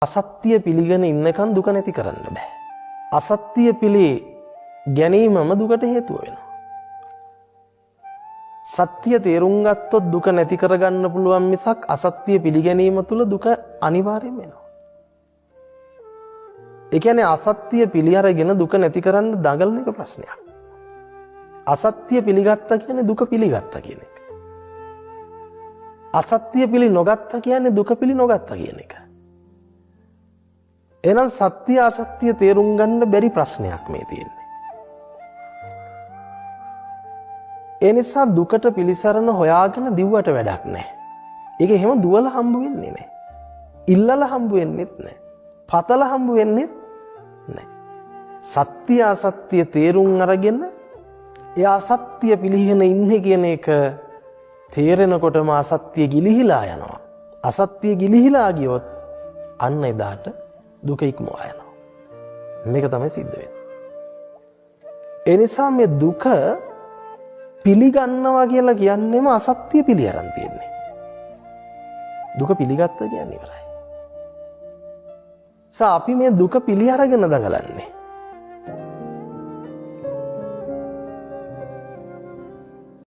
අසත්‍ය පිළිගෙන ඉන්නකන් දුක නැති කරන්න බෑ. අසත්‍ය පිළි ගැනීමම දුකට හේතුව වෙනවා. සත්‍ය තේරුම් ගත්තොත් දුක නැති කරගන්න පුළුවන් මිසක් අසත්‍ය පිළිගැනීම තුළ දුක අනිවාර්යයෙන්ම එනවා. ඒ කියන්නේ අසත්‍ය පිළි අරගෙන දුක නැති කරන්න දඟලන එක ප්‍රශ්නයක්. අසත්‍ය පිළිගත්තා කියන්නේ දුක පිළිගත්තා කියන එක. අසත්‍ය පිළි නොගත්තා කියන්නේ දුක පිළි නොගත්තා කියන එක. එහෙනම් සත්‍ය අසත්‍ය තේරුම් ගන්න බැරි ප්‍රශ්නයක් මේ තියෙන්නේ. ඒ නිසා දුකට පිළිසරණ හොයාගෙන දිව්වට වැඩක් නැහැ. ඒක එහෙම දුවලා හම්බ වෙන්නේ නැහැ. ඉල්ලලා හම්බ වෙන්නේත් නැහැ. පතලා හම්බ වෙන්නේත් නැහැ. සත්‍ය අසත්‍ය තේරුම් අරගෙන ඒ අසත්‍ය පිළිහෙන ඉන්නේ කියන එක තේරෙනකොටම අසත්‍ය ගිලිහිලා යනවා. අසත්‍ය ගිලිහිලා ගියොත් අන්න එදාට දුක ඉක්මවා යනවා. මේක තමයි සිද්ධ වෙන්නේ. ඒ නිසා මේ දුක පිළිගන්නවා කියලා කියන්නේම අසත්‍ය පිළි අරන් තියෙන්නේ. දුක පිළිගත්ත කියන්නේ ඉවරයි. අපි මේ දුක පිළි අරගෙන දඟලන්නේ.